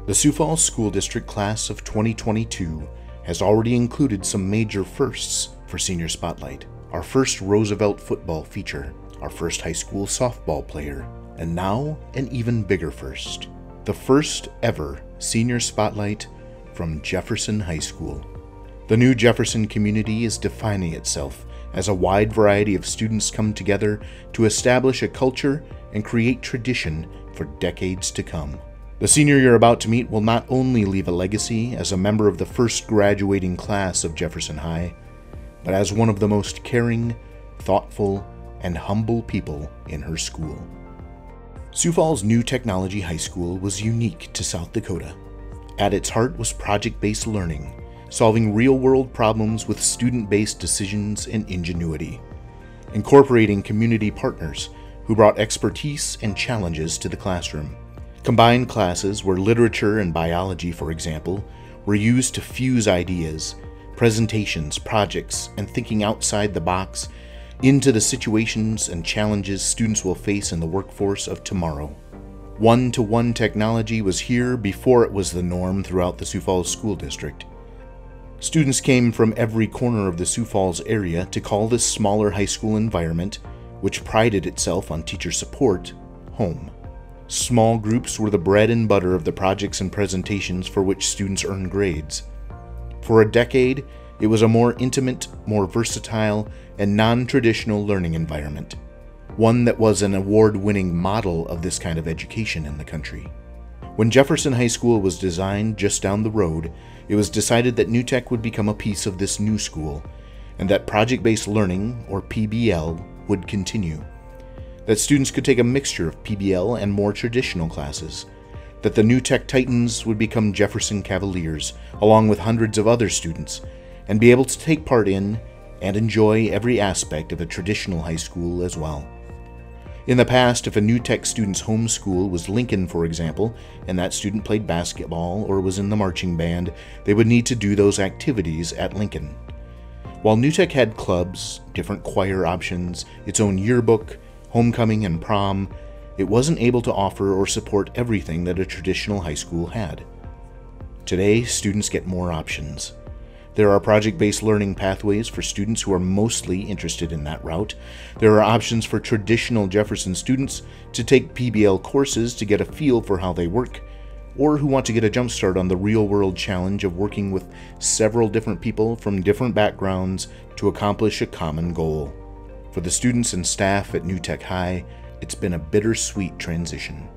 The Sioux Falls School District class of 2022 has already included some major firsts for Senior Spotlight. Our first Roosevelt football feature, our first high school softball player, and now an even bigger first. The first ever Senior Spotlight from Jefferson High School. The new Jefferson community is defining itself as a wide variety of students come together to establish a culture and create tradition for decades to come. The senior you're about to meet will not only leave a legacy as a member of the first graduating class of Jefferson High, but as one of the most caring, thoughtful, and humble people in her school. Sioux Falls New Technology High School was unique to South Dakota. At its heart was project-based learning, solving real-world problems with student-based decisions and ingenuity, incorporating community partners who brought expertise and challenges to the classroom. Combined classes where literature and biology, for example, were used to fuse ideas, presentations, projects, and thinking outside the box into the situations and challenges students will face in the workforce of tomorrow. One-to-one technology was here before it was the norm throughout the Sioux Falls School District. Students came from every corner of the Sioux Falls area to call this smaller high school environment, which prided itself on teacher support, home. Small groups were the bread and butter of the projects and presentations for which students earned grades. For a decade, it was a more intimate, more versatile, and non-traditional learning environment, one that was an award-winning model of this kind of education in the country. When Jefferson High School was designed just down the road, it was decided that New Tech would become a piece of this new school, and that project-based learning, or PBL, would continue. That students could take a mixture of PBL and more traditional classes, that the New Tech Titans would become Jefferson Cavaliers, along with hundreds of other students, and be able to take part in and enjoy every aspect of a traditional high school as well. In the past, if a New Tech student's home school was Lincoln, for example, and that student played basketball or was in the marching band, they would need to do those activities at Lincoln. While New Tech had clubs, different choir options, its own yearbook, homecoming, and prom, it wasn't able to offer or support everything that a traditional high school had. Today, students get more options. There are project-based learning pathways for students who are mostly interested in that route. There are options for traditional Jefferson students to take PBL courses to get a feel for how they work, or who want to get a jump start on the real-world challenge of working with several different people from different backgrounds to accomplish a common goal. For the students and staff at New Tech High, it's been a bittersweet transition.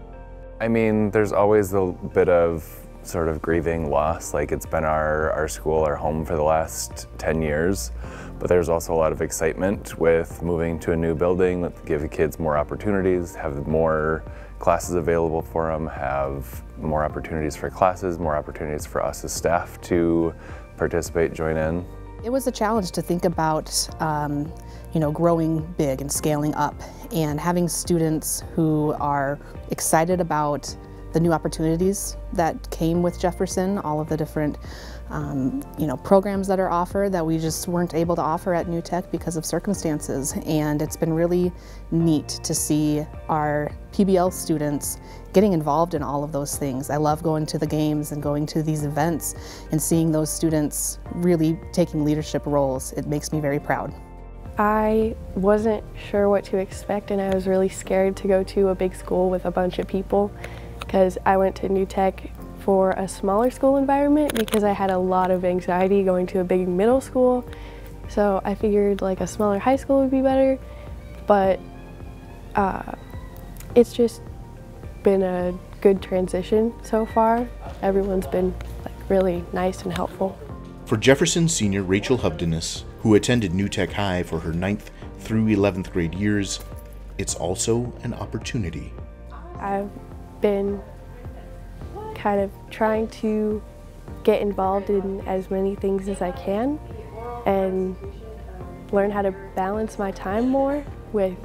I mean, there's always a bit of sort of grieving loss. Like, it's been our school, our home for the last 10 years, but there's also a lot of excitement with moving to a new building, give the kids more opportunities, have more classes available for them, have more opportunities for classes, more opportunities for us as staff to participate, join in. It was a challenge to think about growing big and scaling up, and having students who are excited about the new opportunities that came with Jefferson, all of the different programs that are offered that we just weren't able to offer at New Tech because of circumstances. And it's been really neat to see our PBL students getting involved in all of those things. I love going to the games and going to these events and seeing those students really taking leadership roles. It makes me very proud. I wasn't sure what to expect, and I was really scared to go to a big school with a bunch of people, because I went to New Tech for a smaller school environment because I had a lot of anxiety going to a big middle school. So I figured like a smaller high school would be better, but it's just been a good transition so far. Everyone's been really nice and helpful. For Jefferson senior Rachel Hovdenes, who attended New Tech High for her 9th through 11th grade years, it's also an opportunity. I've been kind of trying to get involved in as many things as I can and learn how to balance my time more with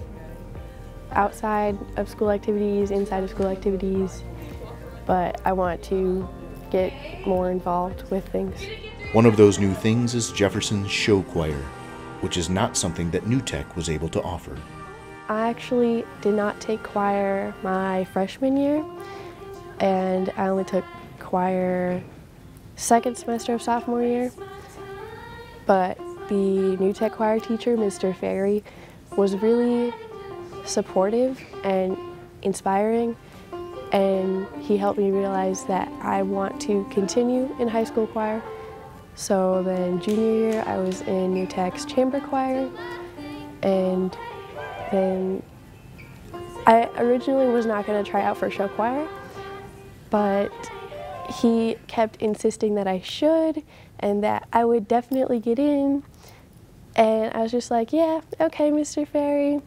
outside of school activities, inside of school activities, but I want to get more involved with things. One of those new things is Jefferson's show choir, which is not something that New Tech was able to offer. I actually did not take choir my freshman year, and I only took choir second semester of sophomore year, but the New Tech choir teacher, Mr. Ferry, was really supportive and inspiring, and he helped me realize that I want to continue in high school choir. So then junior year I was in New Tech's chamber choir, and then I originally was not going to try out for show choir, but he kept insisting that I should and that I would definitely get in. And I was just like, yeah, okay, Mr. Ferry.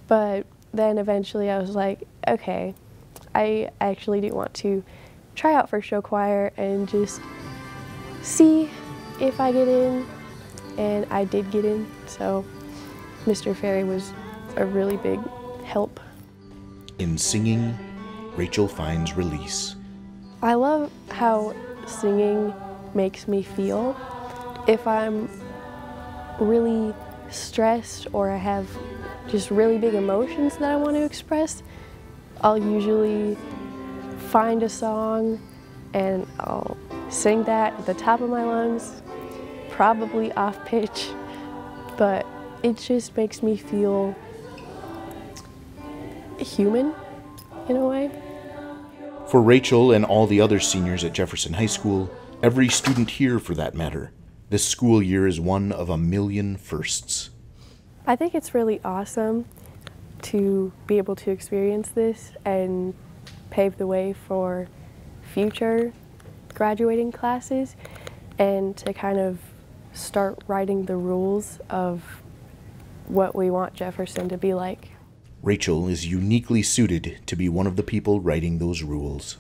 But then eventually I was like, okay, I actually do want to try out for show choir and just see if I get in. And I did get in, so Mr. Ferry was a really big help. In singing, Rachel finds release. I love how singing makes me feel. If I'm really stressed or I have just really big emotions that I want to express, I'll usually find a song and I'll sing that at the top of my lungs, probably off pitch, but it just makes me feel human in a way. For Rachel and all the other seniors at Jefferson High School, every student here for that matter, this school year is one of a million firsts. I think it's really awesome to be able to experience this and pave the way for future graduating classes and to kind of start writing the rules of what we want Jefferson to be like. Rachel is uniquely suited to be one of the people writing those rules.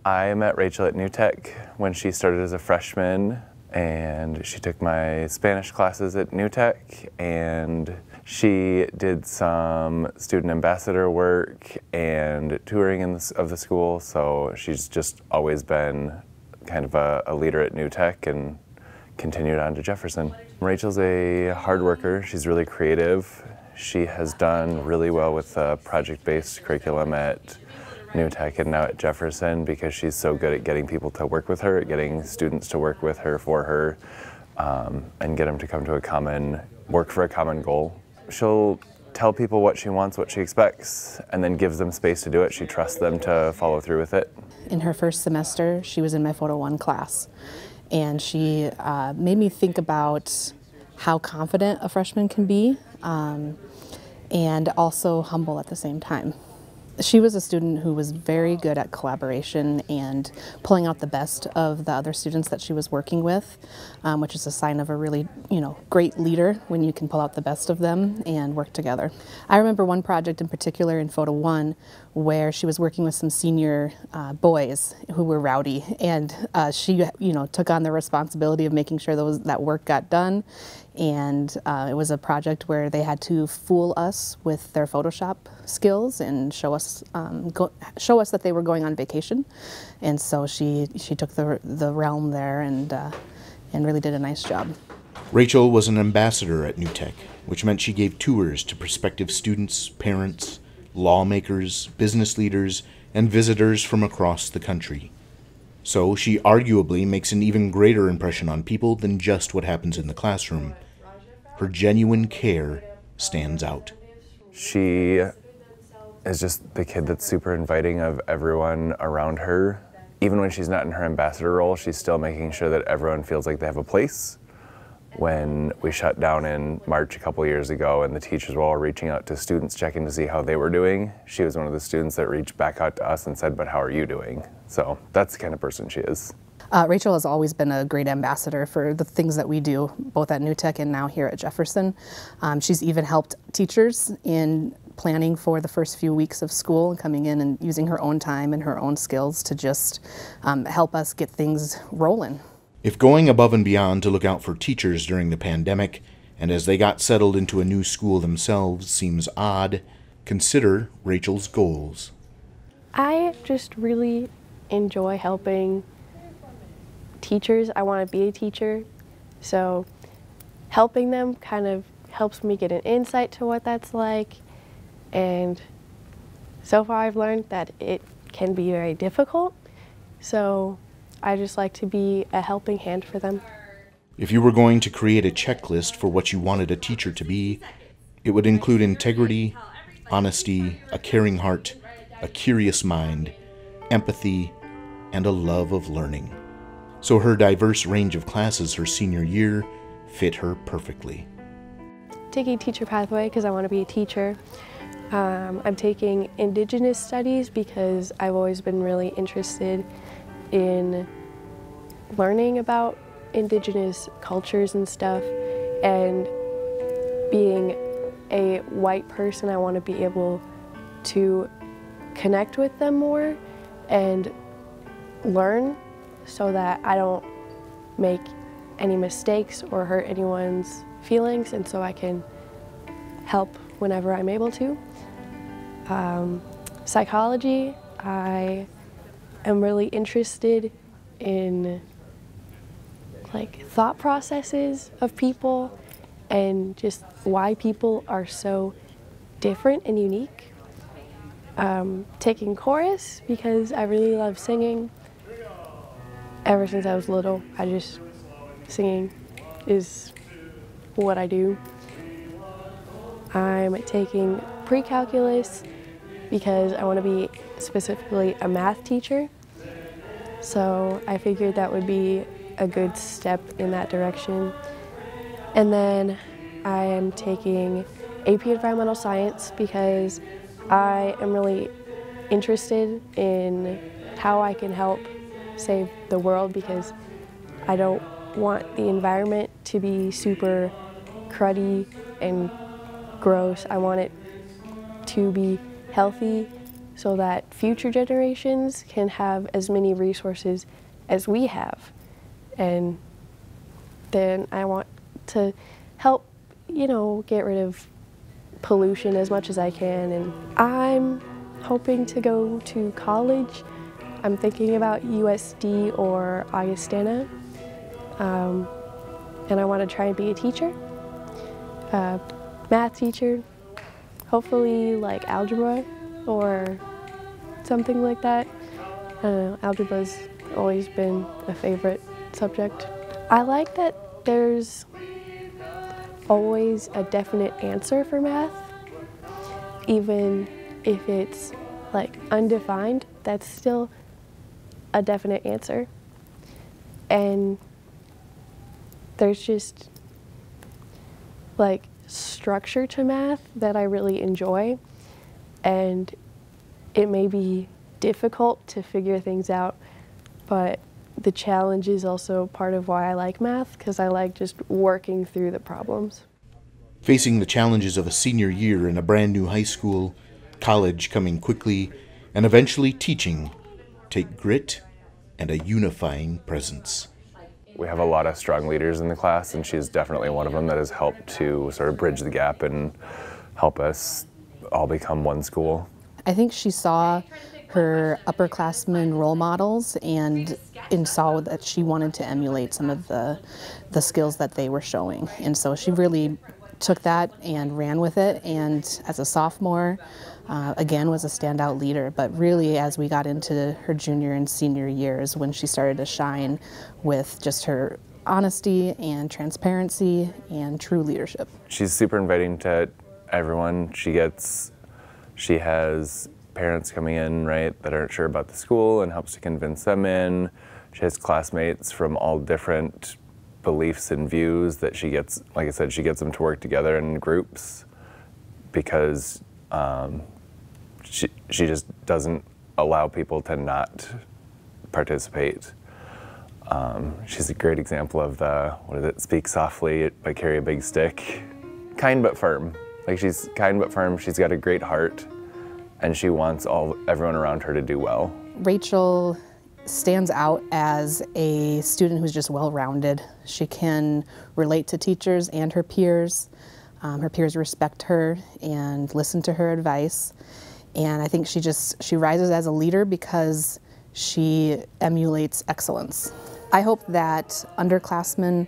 I met Rachel at New Tech when she started as a freshman, and she took my Spanish classes at New Tech, and she did some student ambassador work and touring of the school, so she's just always been kind of a leader at New Tech and continued on to Jefferson. Rachel's a hard worker. She's really creative. She has done really well with the project-based curriculum at New Tech and now at Jefferson because she's so good at getting people to work with her, at getting students to work with her, for her, and get them to come to work for a common goal. She'll tell people what she wants, what she expects, and then gives them space to do it. She trusts them to follow through with it. In her first semester, she was in my Photo 1 class, and she made me think about how confident a freshman can be, and also humble at the same time. She was a student who was very good at collaboration and pulling out the best of the other students that she was working with, which is a sign of a really, great leader when you can pull out the best of them and work together. I remember one project in particular in Photo 1 where she was working with some senior boys who were rowdy, and she, took on the responsibility of making sure that work got done. And it was a project where they had to fool us with their Photoshop skills and show us that they were going on vacation. And so she took the realm there and really did a nice job. Rachel was an ambassador at New Tech, which meant she gave tours to prospective students, parents, lawmakers, business leaders, and visitors from across the country. So she arguably makes an even greater impression on people than just what happens in the classroom. Her genuine care stands out. She is just the kid that's super inviting of everyone around her. Even when she's not in her ambassador role, she's still making sure that everyone feels like they have a place. When we shut down in March a couple years ago and the teachers were all reaching out to students checking to see how they were doing, she was one of the students that reached back out to us and said, "But how are you doing?" So that's the kind of person she is. Rachel has always been a great ambassador for the things that we do, both at New Tech and now here at Jefferson. She's even helped teachers in planning for the first few weeks of school and coming in and using her own time and her own skills to just help us get things rolling. If going above and beyond to look out for teachers during the pandemic, and as they got settled into a new school themselves, seems odd, consider Rachel's goals. I just really enjoy helping teachers. I want to be a teacher, so helping them kind of helps me get an insight to what that's like, and so far I've learned that it can be very difficult, so I just like to be a helping hand for them. If you were going to create a checklist for what you wanted a teacher to be, it would include integrity, honesty, a caring heart, a curious mind, empathy, and a love of learning. So her diverse range of classes her senior year fit her perfectly. Taking teacher pathway because I want to be a teacher. I'm taking Indigenous studies because I've always been really interested in learning about Indigenous cultures and stuff, and being a white person, I want to be able to connect with them more and learn so that I don't make any mistakes or hurt anyone's feelings, and so I can help whenever I'm able to. Psychology, I am really interested in like thought processes of people and just why people are so different and unique. Taking chorus because I really love singing. Ever since I was little, singing is what I do. I'm taking pre-calculus because I want to be specifically a math teacher. So I figured that would be a good step in that direction. And then I am taking AP Environmental Science because I am really interested in how I can help save the world, because I don't want the environment to be super cruddy and gross. I want it to be healthy so that future generations can have as many resources as we have. And then I want to help, get rid of pollution as much as I can. And I'm hoping to go to college. I'm thinking about USD or Augustana. And I want to try and be a teacher, math teacher, hopefully like algebra or something like that. I don't know, algebra's always been a favorite subject. I like that there's always a definite answer for math, even if it's like undefined, that's still a definite answer. And there's just like structure to math that I really enjoy, and it may be difficult to figure things out, but the challenge is also part of why I like math, because I like just working through the problems. Facing the challenges of a senior year in a brand new high school, college coming quickly, and eventually teaching take grit and a unifying presence. We have a lot of strong leaders in the class, and she's definitely one of them that has helped to sort of bridge the gap and help us all become one school. I think she saw her upperclassmen role models and saw that she wanted to emulate some of the skills that they were showing. And so she really took that and ran with it, and as a sophomore, again, was a standout leader. But really, as we got into her junior and senior years, when she started to shine with just her honesty and transparency and true leadership. She's super inviting to everyone. She has parents coming in, right, that aren't sure about the school and helps to convince them in. She has classmates from all different beliefs and views that she gets, like I said, she gets them to work together in groups because she just doesn't allow people to not participate. She's a great example of speak softly but carry a big stick. Kind but firm. Like, she's kind but firm, she's got a great heart, and she wants everyone around her to do well. Rachel stands out as a student who's just well-rounded. She can relate to teachers and her peers. Her peers respect her and listen to her advice. And I think she rises as a leader because she emulates excellence. I hope that underclassmen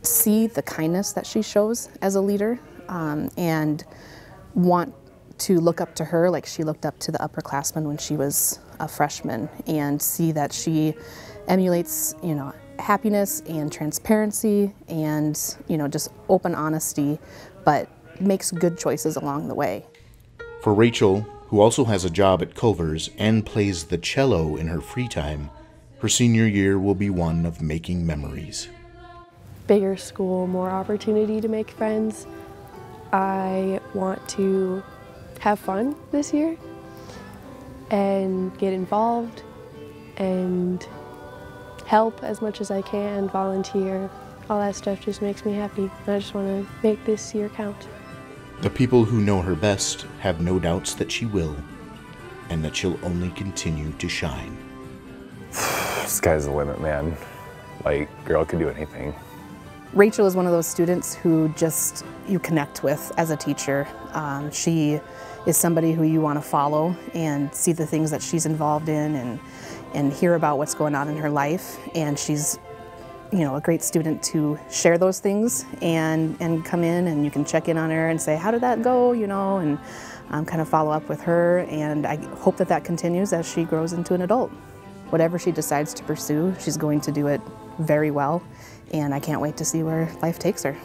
see the kindness that she shows as a leader and want to look up to her like she looked up to the upperclassmen when she was a freshman, and see that she emulates, happiness and transparency and, just open honesty, but makes good choices along the way. For Rachel, who also has a job at Culver's and plays the cello in her free time, her senior year will be one of making memories. Bigger school, more opportunity to make friends. I want to have fun this year and get involved and help as much as I can, volunteer. All that stuff just makes me happy. I just want to make this year count. The people who know her best have no doubts that she will, and that she'll only continue to shine. Sky's the limit, man. Like, girl could do anything. Rachel is one of those students who just you connect with as a teacher. She is somebody who you want to follow and see the things that she's involved in and hear about what's going on in her life. And she's a great student to share those things and come in, and you can check in on her and say, how did that go, and kind of follow up with her. And I hope that continues as she grows into an adult. Whatever she decides to pursue, she's going to do it very well, and I can't wait to see where life takes her.